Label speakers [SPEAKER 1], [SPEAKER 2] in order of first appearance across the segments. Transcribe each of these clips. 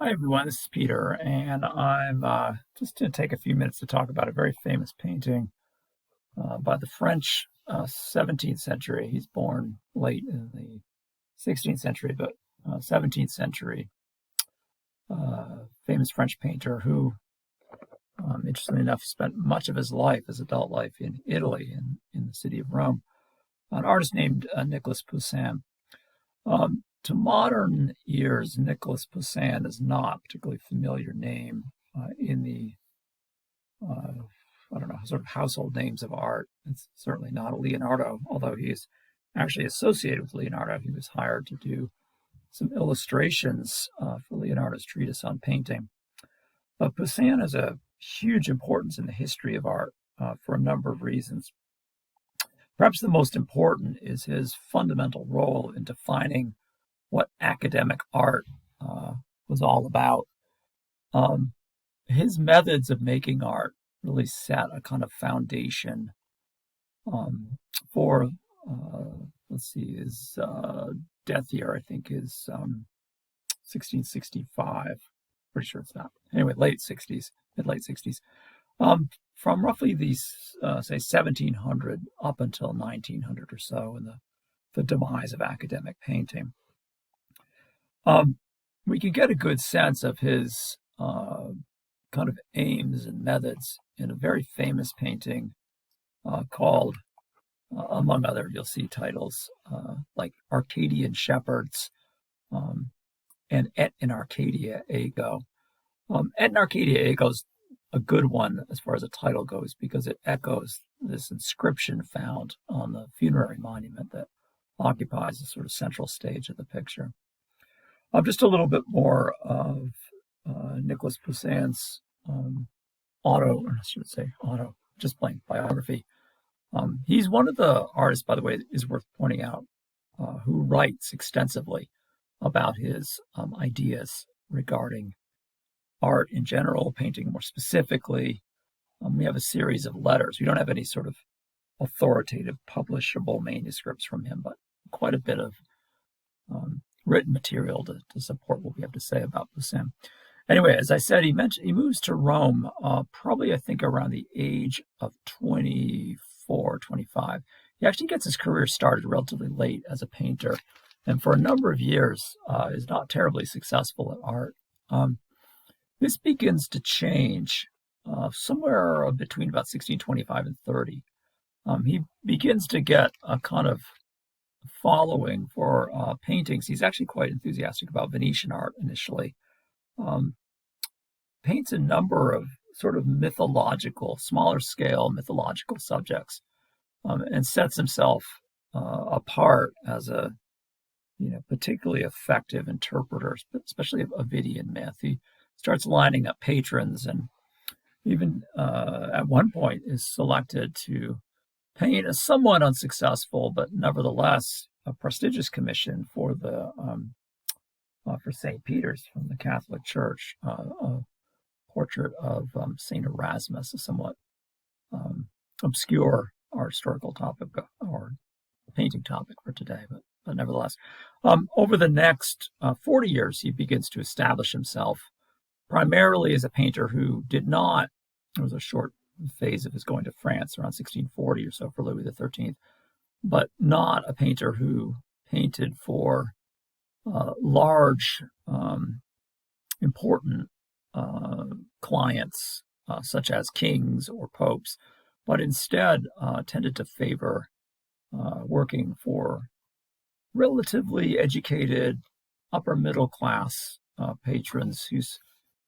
[SPEAKER 1] Hi everyone, this is Peter, and I'm just going to take a few minutes to talk about a very famous painting by the French 17th century. He's born late in the 16th century, but 17th century famous French painter who, interestingly enough, spent much of his life, his adult life, in Italy, in the city of Rome. An artist named Nicolas Poussin. To modern ears, Nicolas Poussin is not a particularly familiar name in the, I don't know, sort of household names of art. It's certainly not a Leonardo, although he is actually associated with Leonardo. He was hired to do some illustrations for Leonardo's treatise on painting. But Poussin has a huge importance in the history of art for a number of reasons. Perhaps the most important is his fundamental role in defining what academic art was all about. Um, his methods of making art really set a kind of foundation for, let's see, his death year, I think, is 1665. Pretty sure it's not. Anyway, late 60s, mid-late 60s. From roughly these, say, 1700 up until 1900 or so, and the demise of academic painting. We can get a good sense of his kind of aims and methods in a very famous painting called, among other, you'll see titles like Arcadian Shepherds and Et in Arcadia Ego. Et in Arcadia Ego is a good one as far as a title goes because it echoes this inscription found on the funerary monument that occupies the sort of central stage of the picture. Just a little bit more of Nicolas Poussin's just plain biography. He's one of the artists, by the way, is worth pointing out, who writes extensively about his ideas regarding art in general, painting more specifically. We have a series of letters. We don't have any sort of authoritative publishable manuscripts from him, but quite a bit of written material to support what we have to say about Poussin. Anyway, as I said, he moves to Rome probably, I think, around the age of 24, 25. He actually gets his career started relatively late as a painter, and for a number of years is not terribly successful at art. This begins to change somewhere between about 1625 and 30. He begins to get a kind of following for paintings. He's actually quite enthusiastic about Venetian art initially. Paints a number of sort of mythological, smaller scale mythological subjects, and sets himself apart as a particularly effective interpreter, especially of Ovidian myth. He starts lining up patrons and even at one point is selected to paint a somewhat unsuccessful, but nevertheless a prestigious commission for the for St. Peter's from the Catholic Church, a portrait of St. Erasmus, a somewhat obscure art historical topic or painting topic for today, but nevertheless. Over the next 40 years, he begins to establish himself primarily as a painter who did not, there was a short phase of his going to France around 1640 or so for Louis XIII, but not a painter who painted for large, important clients such as kings or popes, but instead tended to favor working for relatively educated, upper middle class patrons whose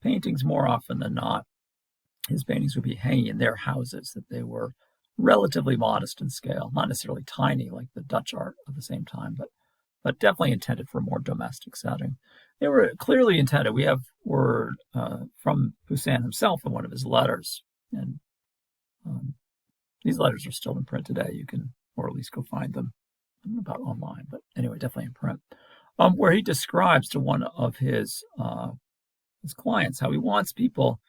[SPEAKER 1] paintings more often than not, his paintings would be hanging in their houses, that they were relatively modest in scale, not necessarily tiny like the Dutch art of the same time, but definitely intended for a more domestic setting. They were clearly intended. We have word from Poussin himself in one of his letters, and these letters are still in print today. You can, or at least go find them. I don't know about online, but anyway, definitely in print, where he describes to one of his clients how he wants people,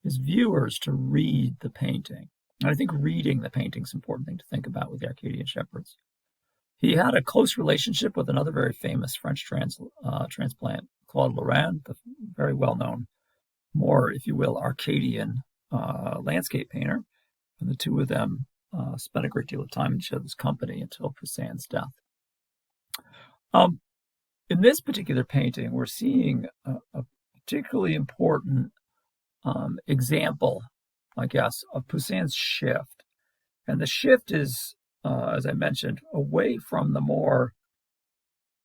[SPEAKER 1] his viewers, to read the painting. And I think reading the painting is an important thing to think about with the Arcadian Shepherds. He had a close relationship with another very famous French transplant, Claude Lorrain, the very well-known, more, if you will, Arcadian landscape painter. And the two of them spent a great deal of time in each other's company until Poussin's death. In this particular painting, we're seeing a particularly important example, I guess, of Poussin's shift. And the shift is, as I mentioned, away from the more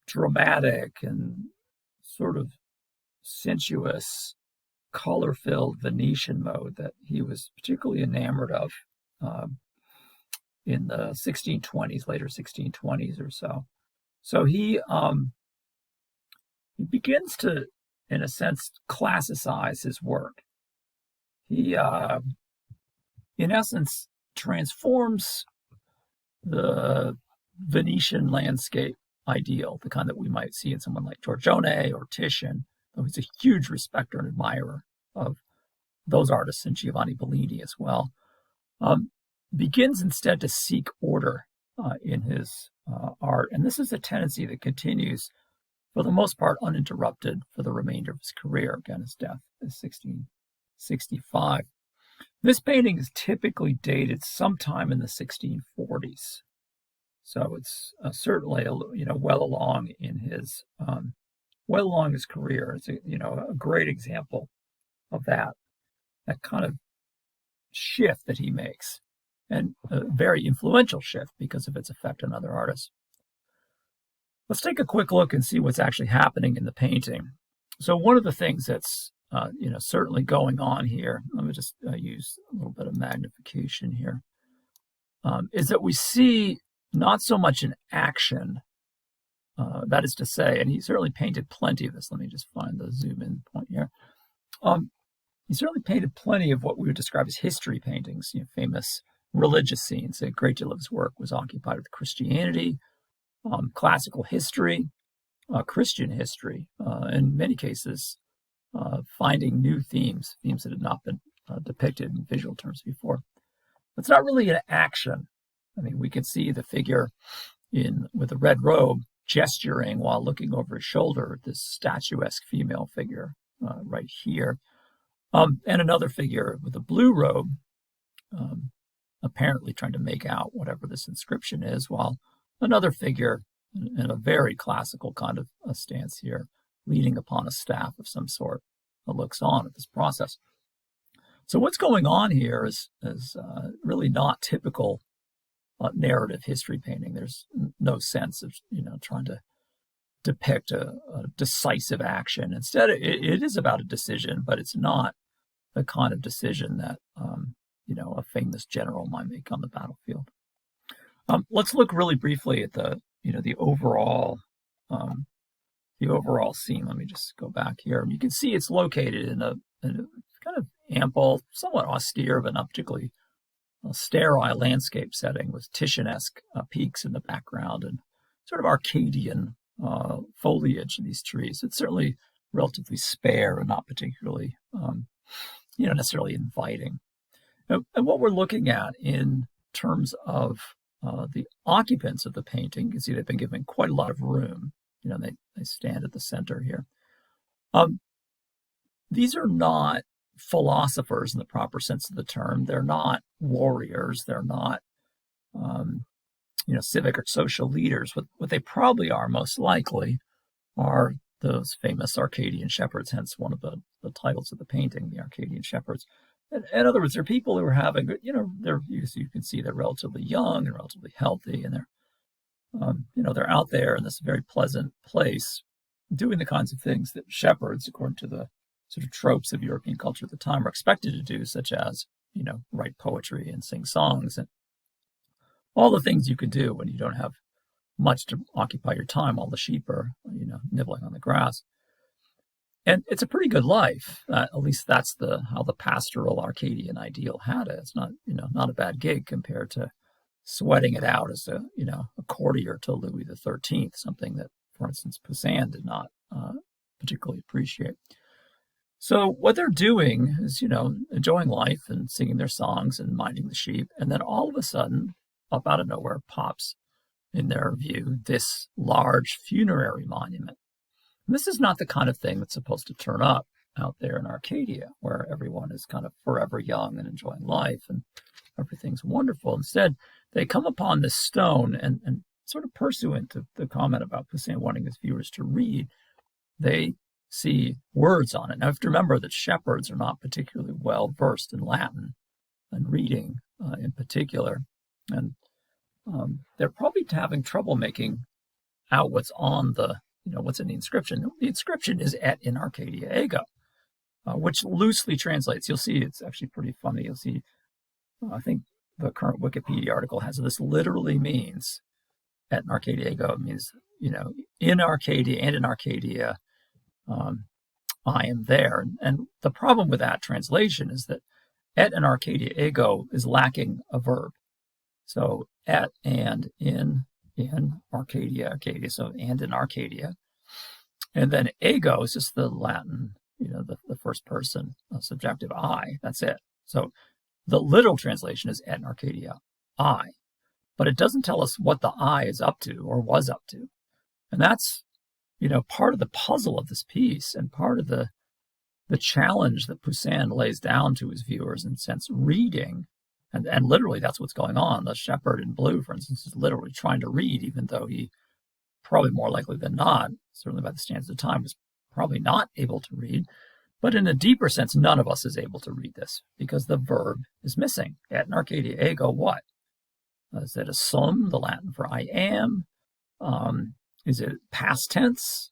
[SPEAKER 1] dramatic and sort of sensuous, color-filled Venetian mode that he was particularly enamored of in the 1620s, later 1620s or so. So he begins to, in a sense, classicize his work. He, in essence, transforms the Venetian landscape ideal, the kind that we might see in someone like Giorgione or Titian, though he's a huge respecter and admirer of those artists, and Giovanni Bellini as well, begins instead to seek order in his art. And this is a tendency that continues, for the most part, uninterrupted for the remainder of his career. Again, his death is 1665. This painting is typically dated sometime in the 1640s. So it's certainly, well along in his career. It's a great example of that kind of shift that he makes, and a very influential shift because of its effect on other artists. Let's take a quick look and see what's actually happening in the painting. So one of the things that's certainly going on here, let me just use a little bit of magnification here, is that we see not so much an action, that is to say, and he certainly painted plenty of this. Let me just find the zoom in point here. He certainly painted plenty of what we would describe as history paintings, famous religious scenes. A great deal of his work was occupied with Christianity, classical history, Christian history, in many cases, finding new themes that had not been depicted in visual terms before. It's not really an action. I mean, we can see the figure with a red robe gesturing while looking over his shoulder at this statuesque female figure right here. And another figure with a blue robe, apparently trying to make out whatever this inscription is, while another figure in a very classical kind of a stance here, leaning upon a staff of some sort, looks on at this process. So what's going on here is really not typical narrative history painting. There's no sense of trying to depict a decisive action. Instead, it is about a decision, but it's not the kind of decision that a famous general might make on the battlefield. Let's look really briefly at the overall scene. Let me just go back here. You can see it's located in a kind of ample, somewhat austere, but not particularly sterile landscape setting with Titianesque peaks in the background and sort of Arcadian foliage in these trees. It's certainly relatively spare and not particularly, necessarily inviting. And what we're looking at in terms of the occupants of the painting, you can see they've been given quite a lot of room. They stand at the center here. These are not philosophers in the proper sense of the term. They're not warriors. They're not, civic or social leaders. What they probably are, most likely, are those famous Arcadian shepherds, hence one of the titles of the painting, the Arcadian shepherds. In other words, they're people who are having, you can see they're relatively young and relatively healthy, and they're out there in this very pleasant place doing the kinds of things that shepherds, according to the sort of tropes of European culture at the time, are expected to do, such as, write poetry and sing songs and all the things you could do when you don't have much to occupy your time. All the sheep are, nibbling on the grass. And it's a pretty good life. At least that's how the pastoral Arcadian ideal had it. It's not, not a bad gig compared to sweating it out as a courtier to Louis XIII, something that, for instance, Poussin did not particularly appreciate. So what they're doing is, enjoying life and singing their songs and minding the sheep. And then all of a sudden, up out of nowhere, pops in their view this large funerary monument. And this is not the kind of thing that's supposed to turn up out there in Arcadia, where everyone is kind of forever young and enjoying life and everything's wonderful. Instead, they come upon this stone and sort of pursuant to the comment about Poussin wanting his viewers to read, they see words on it. Now, you have to remember that shepherds are not particularly well versed in Latin and reading in particular. And they're probably having trouble making out what's on what's in the inscription. The inscription is et in Arcadia ego, which loosely translates. You'll see it's actually pretty funny. You'll see, I think the current Wikipedia article has this literally means et in Arcadia ego. It means, in Arcadia and in Arcadia, I am there. And the problem with that translation is that et in Arcadia ego is lacking a verb. So et and in Arcadia, so and in Arcadia. And then ego is just the Latin, the first person subjective I. That's it. So the literal translation is et in Arcadia, I. But it doesn't tell us what the I is up to or was up to. And that's, part of the puzzle of this piece and part of the challenge that Poussin lays down to his viewers in sense reading. And literally that's what's going on. The shepherd in blue, for instance, is literally trying to read, even though he probably more likely than not, certainly by the standards of the time, was probably not able to read. But in a deeper sense, none of us is able to read this because the verb is missing. Et in Arcadia ego, what? Is it a sum, the Latin for I am? Is it past tense,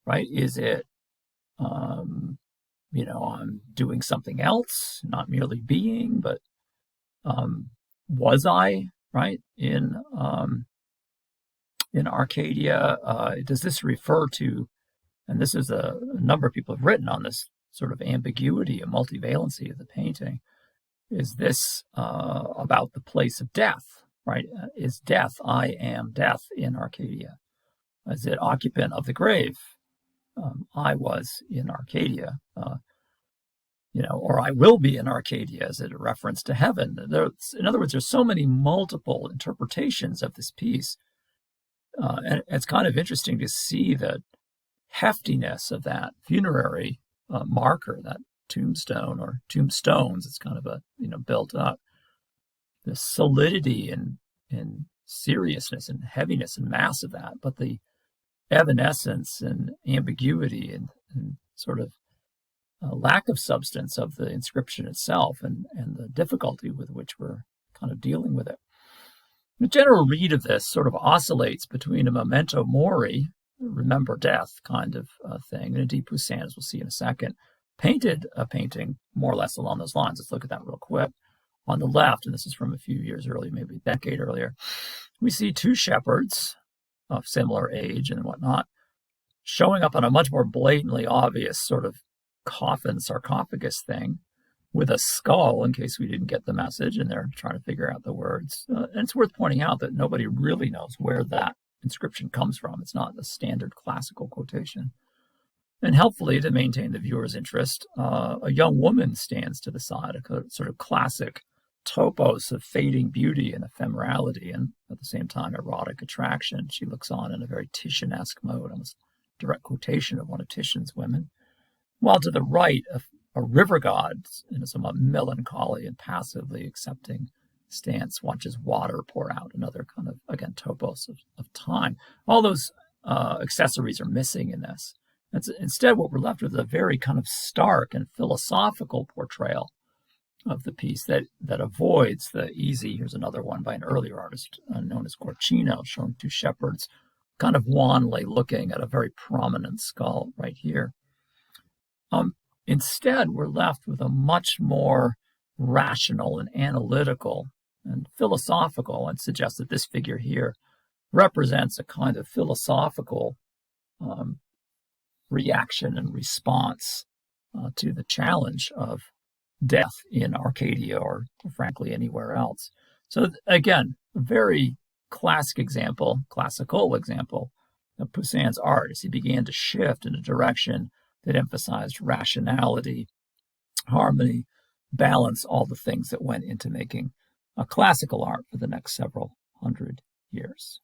[SPEAKER 1] right? Is it, I'm doing something else, not merely being, but was I, right, in Arcadia? Does this refer to, and this is a number of people have written on this sort of ambiguity and multivalency of the painting, is this about the place of death, right? Is death, I am death in Arcadia? Is it occupant of the grave? I was in Arcadia. Or I will be in Arcadia. Is it a reference to heaven? In other words, there's so many multiple interpretations of this piece. And it's kind of interesting to see the heftiness of that funerary marker, that tombstone or tombstones. It's kind of built up. The solidity and seriousness and heaviness and mass of that, but the evanescence and ambiguity and sort of lack of substance of the inscription itself and the difficulty with which we're kind of dealing with it. The general read of this sort of oscillates between a memento mori, remember death kind of thing, and indeed Poussin, as we'll see in a second, painted a painting more or less along those lines. Let's look at that real quick. On the left, and this is from a few years earlier, maybe a decade earlier, we see two shepherds of similar age and whatnot showing up on a much more blatantly obvious sort of coffin sarcophagus thing with a skull in case we didn't get the message, and they're trying to figure out the words. And it's worth pointing out that nobody really knows where that inscription comes from. It's not the standard classical quotation. And helpfully, to maintain the viewer's interest, a young woman stands to the side, a sort of classic topos of fading beauty and ephemerality, and at the same time erotic attraction. She looks on in a very Titianesque mode, almost direct quotation of one of Titian's women. While to the right, a river god in a somewhat melancholy and passively accepting stance watches water pour out, another kind of, again, topos of time. All those accessories are missing in this. Instead, what we're left with is a very kind of stark and philosophical portrayal of the piece that avoids the easy, here's another one by an earlier artist known as Gorcino, showing two shepherds kind of wanly looking at a very prominent skull right here. Instead, we're left with a much more rational and analytical and philosophical, and suggest that this figure here represents a kind of philosophical reaction and response to the challenge of death in Arcadia or frankly anywhere else. So again, a very classical example of Poussin's art as he began to shift in a direction that emphasized rationality, harmony, balance, all the things that went into making a classical art for the next several hundred years.